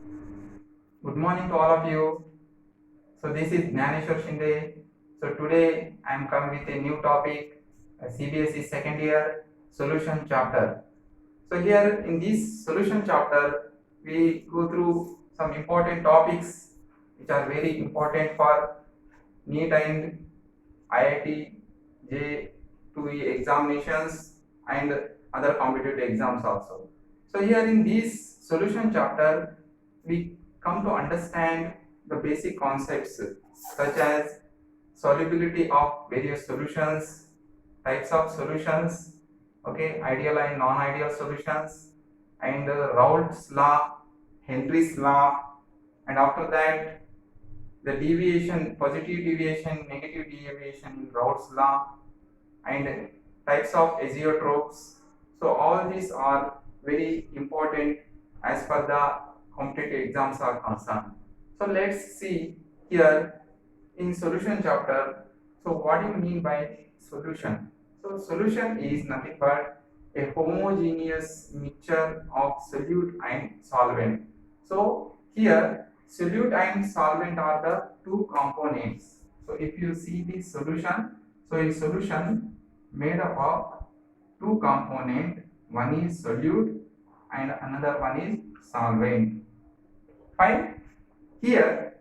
Good morning to all of you. So this is Jnaneshwar Shinde. So today I am come with a new topic, CBSE second year solution chapter. So here in this solution chapter, we go through some important topics which are very important for NEET and IIT J2E examinations and other competitive exams also. So here in this solution chapter, we come to understand the basic concepts such as solubility of various solutions, types of solutions, okay, ideal and non-ideal solutions, and Raoult's law, Henry's law, and after that the deviation, positive deviation, negative deviation in Raoult's law, and types of azeotropes. So all these are very important as per the competitive exams are concerned. So let's see here in solution chapter. So what do you mean by solution? So solution is nothing but a homogeneous mixture of solute and solvent. So here solute and solvent are the two components. So if you see this solution, so in solution made up of two component, one is solute and another one is solvent. Fine. Here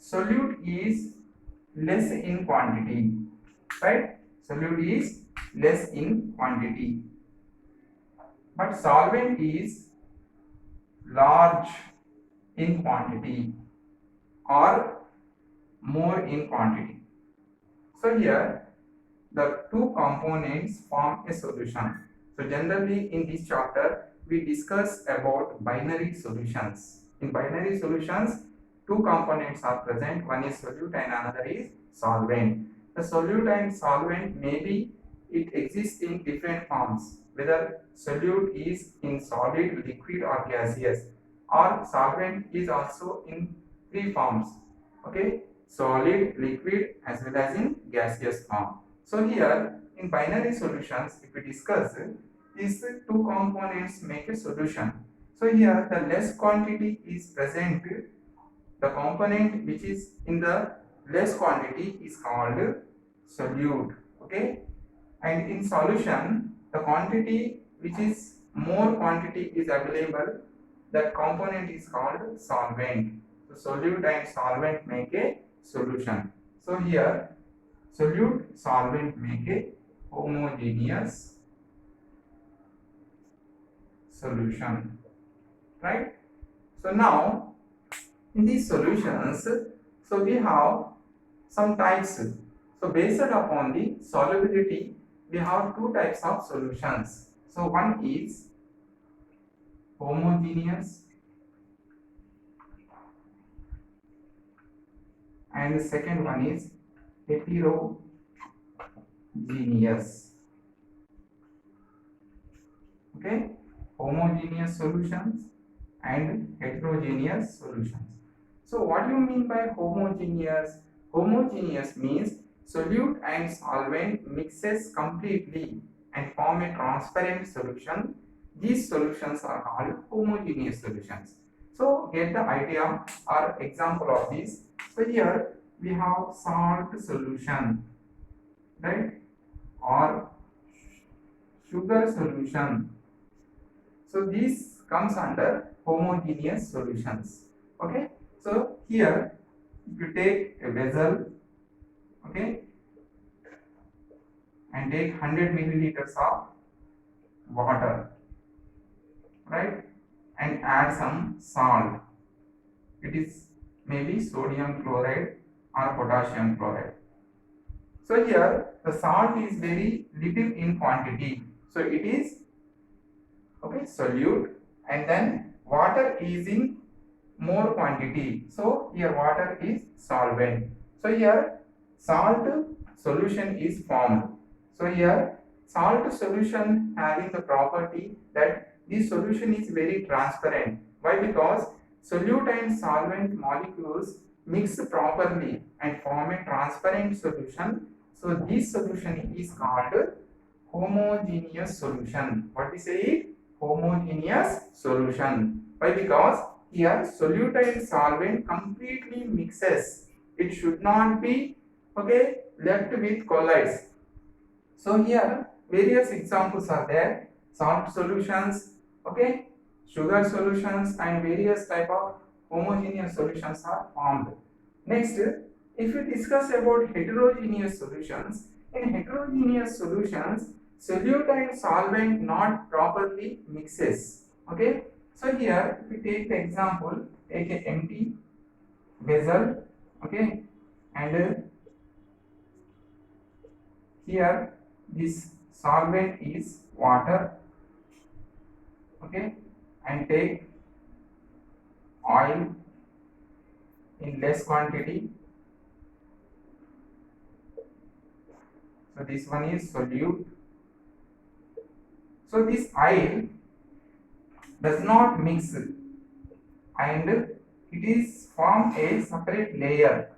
solute is less in quantity, right? Solute is less in quantity, but solvent is large in quantity or more in quantity. So here the two components form a solution. So generally in this chapter we discuss about binary solutions. In binary solutions, two components are present, one is solute and another is solvent. The solute and solvent maybe it exists in different forms, whether solute is in solid, liquid or gaseous, or solvent is also in three forms, okay, solid, liquid as well as in gaseous form. So here in binary solutions, if we discuss, these two components make a solution. So here the less quantity is present, the component which is in the less quantity is called solute, okay, and in solution the quantity which is more quantity is available, that component is called solvent. So solute and solvent make a solution. So here solute solvent make a homogeneous solution, right? So now in these solutions, so we have some types. So based upon the solubility, we have two types of solutions. So one is homogeneous and the second one is heterogeneous. Okay, homogeneous solutions and heterogeneous solutions. So what do you mean by homogeneous? Homogeneous means solute and solvent mixes completely and form a transparent solution. These solutions are called homogeneous solutions. So get the idea or example of this. So here we have salt solution, right, or sugar solution. So this comes under homogeneous solutions. Okay. So here if you take a vessel, okay, and take 100 milliliters of water, right, and add some salt. It is maybe sodium chloride or potassium chloride. So here the salt is very little in quantity. So it is, okay, solute, and then water is in more quantity. So here water is solvent. So here salt solution is formed. So here salt solution having the property that this solution is very transparent. Why? Because solute and solvent molecules mix properly and form a transparent solution. So this solution is called homogeneous solution. What we say? Homogeneous solution. Why? Because here solute and solvent completely mixes. It should not be left with colloids. So here various examples are there. Salt solutions, sugar solutions, and various type of homogeneous solutions are formed. Next, if we discuss about heterogeneous solutions, in heterogeneous solutions, solute and solvent not properly mixes. Okay, so here if we take the example, take an empty vessel, and here this solvent is water, and take oil in less quantity. So this one is solute. So this oil does not mix and it is form a separate layer.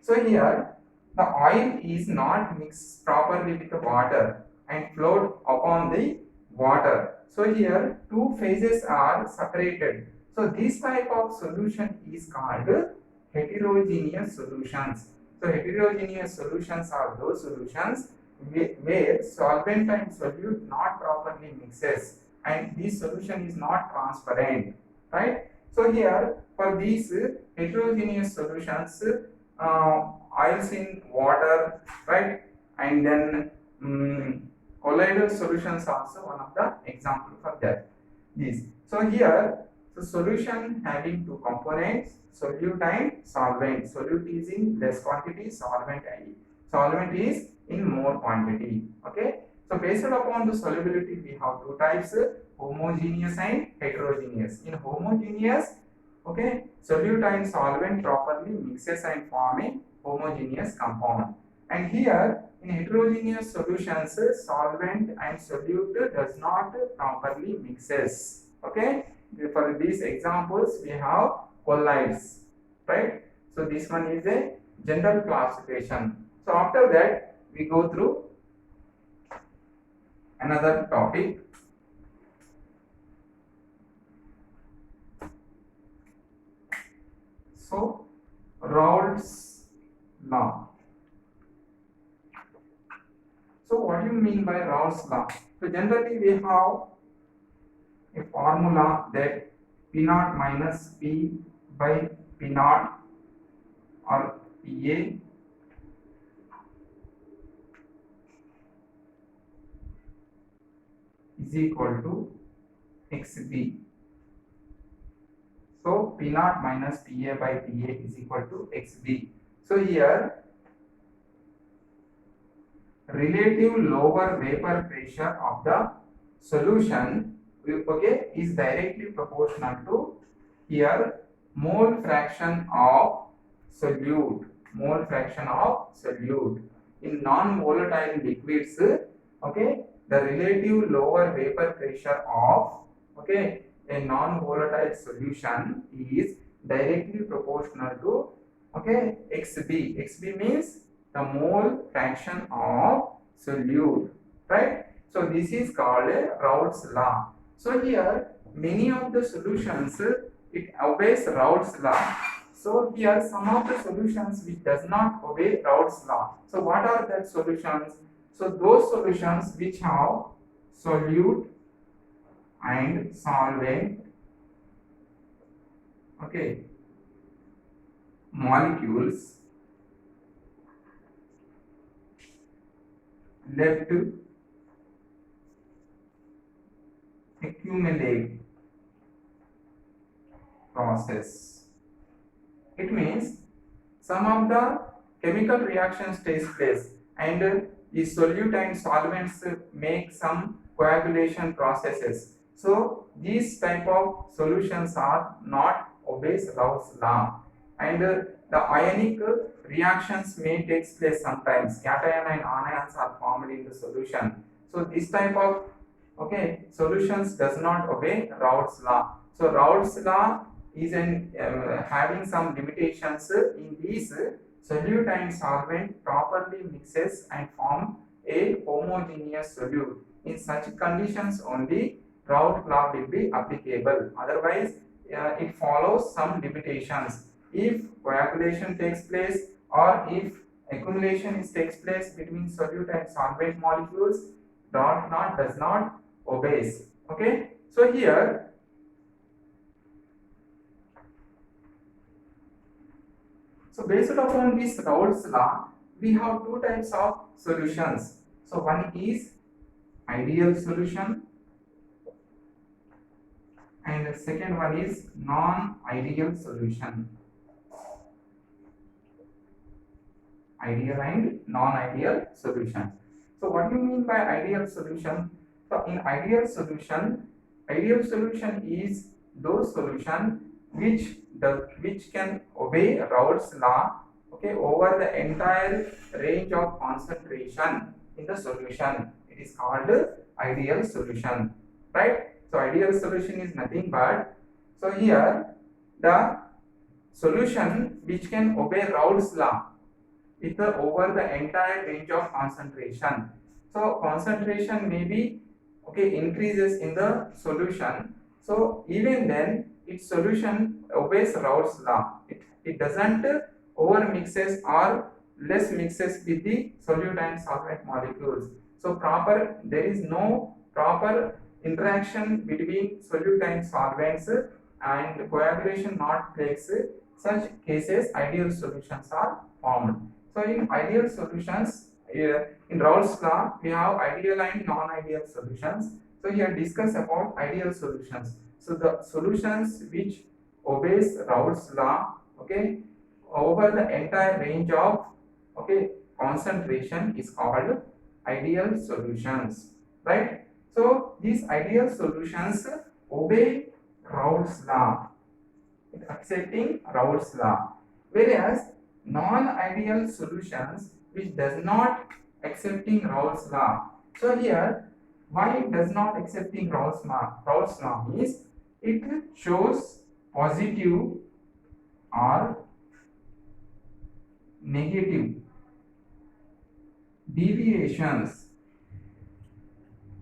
So here the oil is not mixed properly with the water and flowed upon the water. So here two phases are separated. So this type of solution is called heterogeneous solutions. So heterogeneous solutions are those solutions where solvent and solute not properly mixes and this solution is not transparent, right? So here for these heterogeneous solutions, oils in water, right, and then colloidal solutions also one of the example for that. This. So here the solution having two components, solute and solvent. Solute is in less quantity, solvent is in more quantity. So based upon the solubility we have two types, homogeneous and heterogeneous. In homogeneous, solute and solvent properly mixes and form a homogeneous compound. And here in heterogeneous solutions, solvent and solute does not properly mixes. For these examples we have colloids, right? So this one is a general classification. So after that we go through another topic. So Raoult's law. So what do you mean by Raoult's law? So generally we have a formula that P naught minus P by P naught or PA is equal to XB. So P naught minus PA by PA is equal to XB. So here relative lower vapor pressure of the solution is directly proportional to here mole fraction of solute. In non-volatile liquids, the relative lower vapor pressure of a non-volatile solution is directly proportional to XB. XB means the mole fraction of solute, right? So this is called a Raoult's law. So here many of the solutions it obeys Raoult's law. So here some of the solutions which does not obey Raoult's law. So what are that solutions? So those solutions which have solute and solvent molecules left to accumulate process. It means some of the chemical reactions takes place and the solute and solvents make some coagulation processes. So these type of solutions are not obeys Raoult's law, and the ionic reactions may take place sometimes. Cation and anions are formed in the solution. So this type of solutions does not obey Raoult's law. So Raoult's law is having some limitations in these solute and solvent properly mixes and form a homogeneous solute. In such conditions only Raoult law will be applicable. Otherwise it follows some limitations. If coagulation takes place or if accumulation takes place between solute and solvent molecules, does not obeys. Okay, so here based upon this Raoult's law, we have two types of solutions. So one is ideal solution and the second one is non-ideal solution. Ideal and non-ideal solution. So what do you mean by ideal solution? So in ideal solution is those solution which can obey Raoult's law, okay, over the entire range of concentration in the solution. It is called ideal solution, right? So ideal solution is nothing but, so here the solution which can obey Raoult's law with over the entire range of concentration. So concentration may be, okay, increases in the solution. So even then its solution obeys Raoult's law. It doesn't over mixes or less mixes with the solute and solvent molecules. So there is no proper interaction between solute and solvents and coagulation not takes. Such cases ideal solutions are formed. So in ideal solutions, in Raoult's law we have ideal and non-ideal solutions. So here discuss about ideal solutions. So the solutions which obeys Raoult's law, okay, over the entire range of, okay, concentration is called ideal solutions, right? So these ideal solutions obey Raoult's law, accepting Raoult's law, whereas non-ideal solutions which does not accepting Raoult's law. So here, why it does not accepting Raoult's law is it shows positive or negative deviations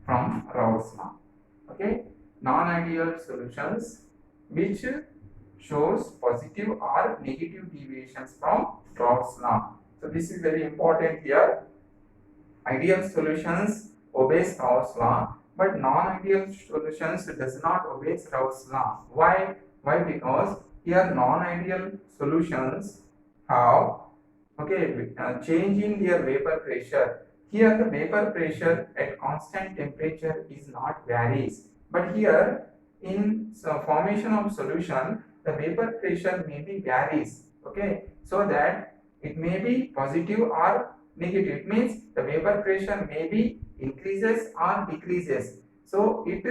from Raoult's law. Okay, non-ideal solutions which shows positive or negative deviations from Raoult's law. So this is very important here. Ideal solutions obeys Raoult's law, but non-ideal solutions does not obey Raoult's law. Why? Because here non-ideal solutions have, okay, change in their vapor pressure. Here the vapor pressure at constant temperature is not varies, but here in formation of solution the vapor pressure may be varies, okay, so that it may be positive or negative. It means the vapor pressure may be increases or decreases. So it,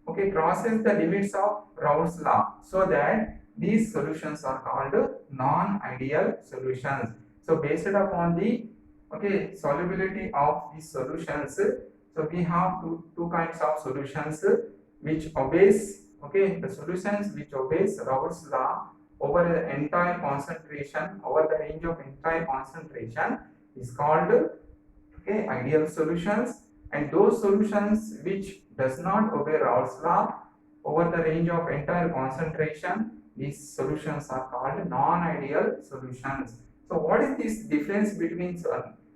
okay, crosses the limits of Raoult's law, so that these solutions are called non-ideal solutions. So based upon the, okay, solubility of these solutions, so we have two kinds of solutions which obeys, okay, the solutions which obeys Raoult's law over the entire concentration, over the range of entire concentration is called, okay, ideal solutions, and those solutions which does not obey Raoult's law over the range of entire concentration, these solutions are called non-ideal solutions. So what is this difference between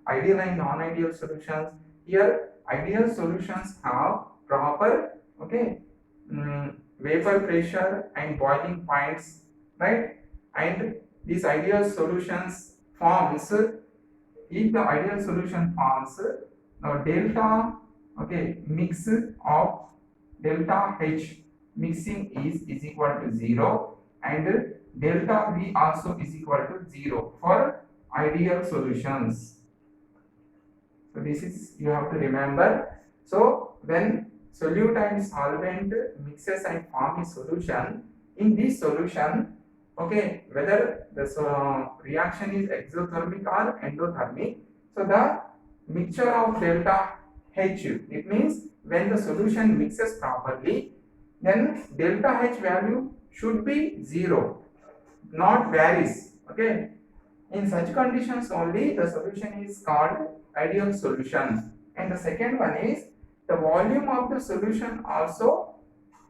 ideal and non-ideal solutions? Here ideal solutions have proper, okay, vapor pressure and boiling points, right? And these ideal solutions forms, if the ideal solution forms, now delta, okay, mix of delta H mixing is equal to 0 and delta V also is equal to 0 for ideal solutions. So this is, you have to remember. So when solute and solvent mixes and form a solution, in this solution, okay, whether the reaction is exothermic or endothermic, so the mixture of delta H, it means when the solution mixes properly, then delta H value should be 0, not varies, okay. In such conditions only the solution is called ideal solution. And the second one is the volume of the solution also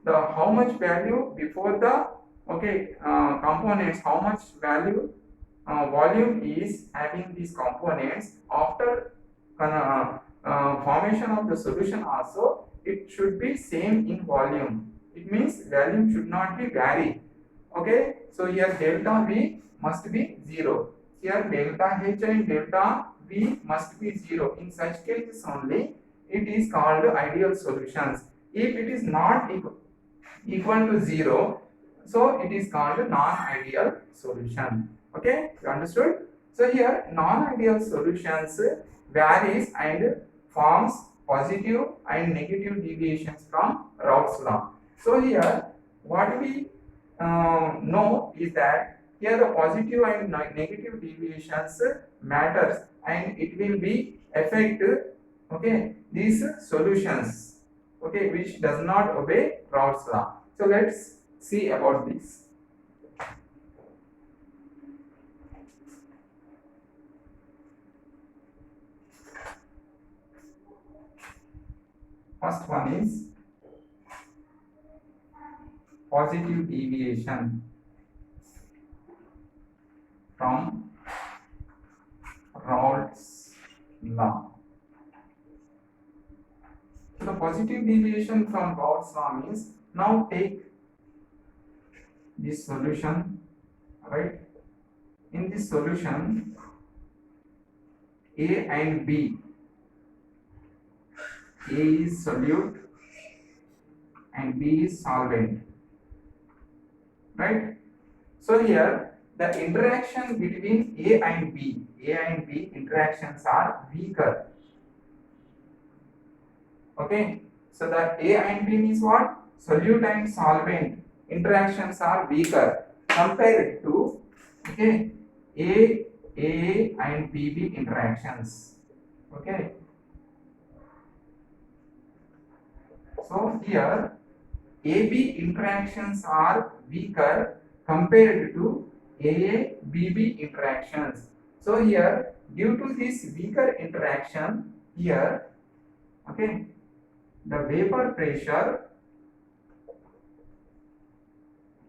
the how much value before the components, how much value volume is having these components after formation of the solution also, it should be same in volume. It means volume should not be vary. Okay, so here delta V must be 0. Here delta H and delta V must be 0. In such cases only it is called ideal solutions. If it is not equal to 0, so it is called non-ideal solution. Okay, you understood? So here non-ideal solutions varies and forms positive and negative deviations from Raoult's law. So here what we know is that here the positive and negative deviations matters, and it will be affect these solutions which does not obey Raoult's law. So let's see about this. First one is positive deviation from Raoult's law. So the positive deviation from Raoult's law means, now take this solution, right? In this solution, A and B, A is solute and B is solvent, right? So here the interaction between A and B interactions are weaker. Okay, so the A and B means what? Solute and solvent interactions are weaker compared to A and BB interactions. Okay, so here AB interactions are weaker compared to AA-BB interactions. So here, due to this weaker interaction, here, the vapor pressure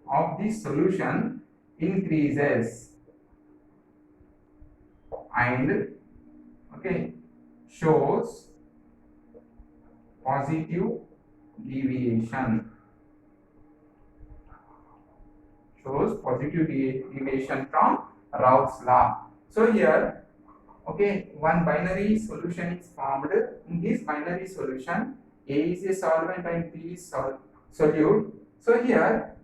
of this solution increases and shows positive deviation. Shows positive deviation from Raoult's law. So here, one binary solution is formed. In this binary solution, A is a solvent and B is solute. So here,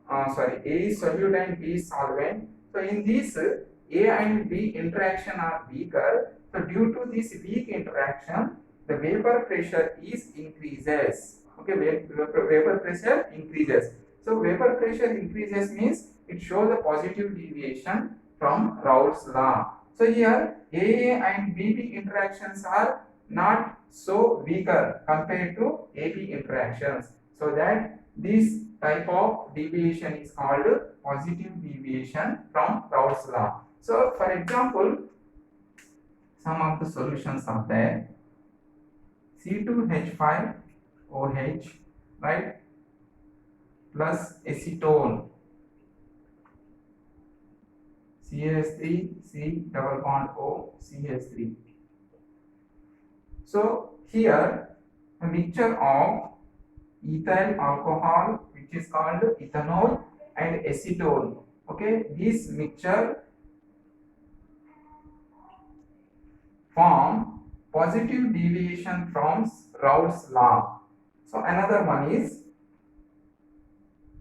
A is solute and B is solvent. So in this, A and B interaction are weaker. So due to this weak interaction, the vapor pressure is increases. Vapor pressure increases. So vapor pressure increases means it shows a positive deviation from Raoult's law. So here AA and BB interactions are not so weaker compared to AB interactions. So that this type of deviation is called positive deviation from Raoult's law. So for example, some of the solutions are there. C2H5OH, right, plus acetone, CH3, C double bond O, CH3. So here a mixture of ethyl alcohol, which is called ethanol, and acetone. This mixture form positive deviation from Raoult's law. So another one is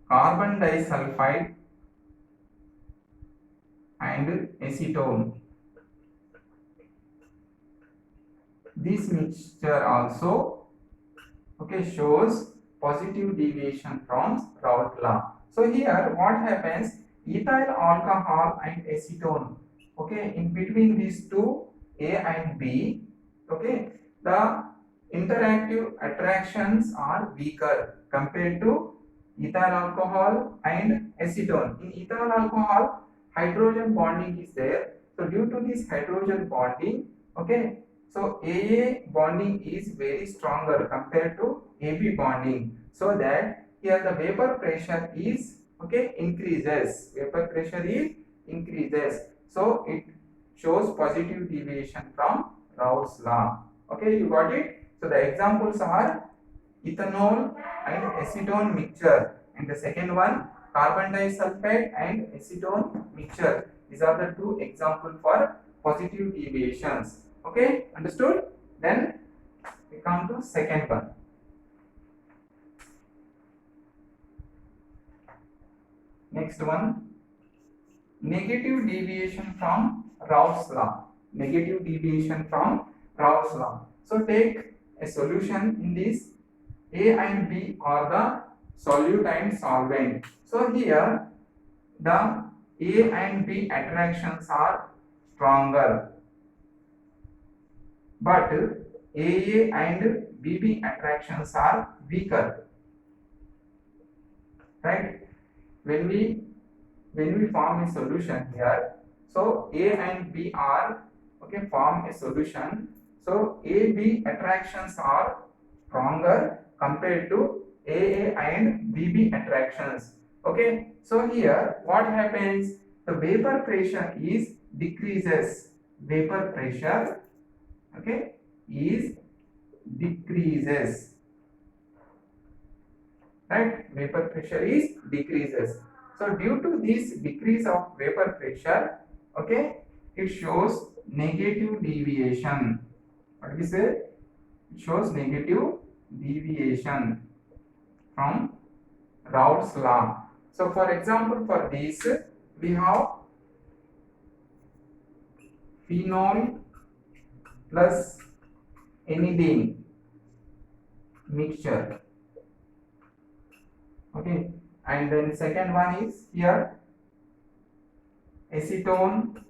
carbon disulfide and acetone. This mixture also shows positive deviation from Raoult's law. So here what happens, ethyl alcohol and acetone, in between these two, A and B, the interactive attractions are weaker compared to ethyl alcohol and acetone. In ethyl alcohol, hydrogen bonding is there. So due to this hydrogen bonding, so AA bonding is very stronger compared to AB bonding. So that here the vapor pressure is increases. Vapor pressure is increases. So it shows positive deviation from Raoult's law. Okay, you got it? So the examples are ethanol and acetone mixture, and the second one carbon disulfide and acetone mixture. These are the two examples for positive deviations. Okay, understood? Then we come to second one. Next one, negative deviation from Raoult's law. Negative deviation from Raoult's law. So take a solution in this. A and B are the solute and solvent. So here the A and B attractions are stronger, but AA and BB attractions are weaker. Right? When we form a solution here, so A and B are form a solution. So AB attractions are stronger compared to AA and BB attractions. Okay, so here what happens? The vapor pressure is decreases. Vapor pressure is decreases. Right? Vapor pressure is decreases. So due to this decrease of vapor pressure, it shows negative deviation. What we say? It shows negative deviation from Raoult's law. So for example, for this we have phenol plus aniline mixture. Okay, and then second one is here acetone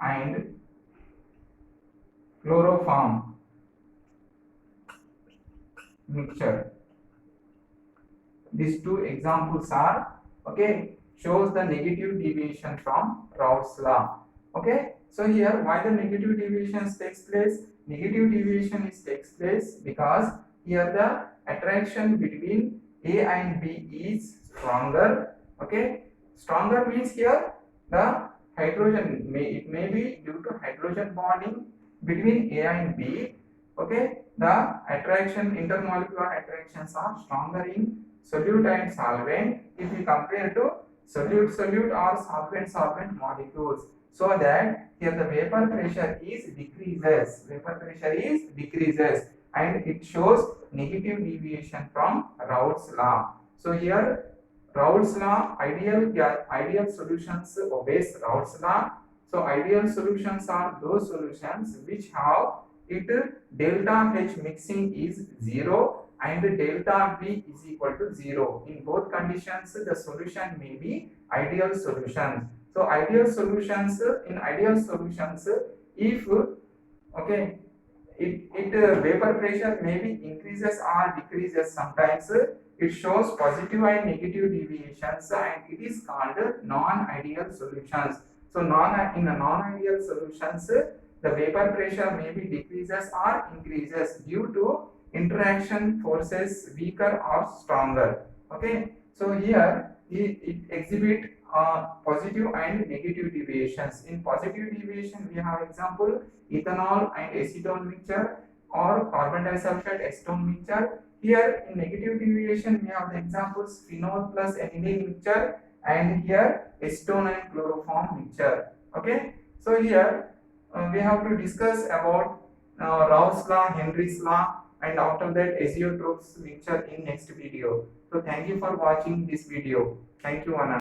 and chloroform mixture. These two examples are shows the negative deviation from Raoult's law. Okay, so here why the negative deviation takes place? Negative deviation takes place because here the attraction between A and B is stronger. Okay, stronger means here the hydrogen may be due to hydrogen bonding between A and B. Okay, the attraction, intermolecular attractions are stronger in solute and solvent if we compare to solute or solvent molecules. So that here the vapor pressure is decreases. Vapor pressure is decreases, and it shows negative deviation from Raoult's law. So here Raoult's law, ideal solutions obeys Raoult's law. So ideal solutions are those solutions which have delta H mixing is 0 and delta B is equal to 0. In both conditions the solution may be ideal solutions. So ideal solutions, in ideal solutions, if vapor pressure maybe increases or decreases, sometimes it shows positive and negative deviations, and it is called non-ideal solutions. So in the non-ideal solutions, the vapor pressure maybe decreases or increases due to interaction forces weaker or stronger. Okay, so here it exhibit positive and negative deviations. In positive deviation, we have example ethanol and acetone mixture or carbon disulfide acetone mixture. Here in negative deviation, we have the examples phenol plus aniline mixture, and here acetone and chloroform mixture. Okay, so here we have to discuss about Raoult's law, Henry's law, and after that azeotrope's mixture in next video. So thank you for watching this video. Thank you, Anand.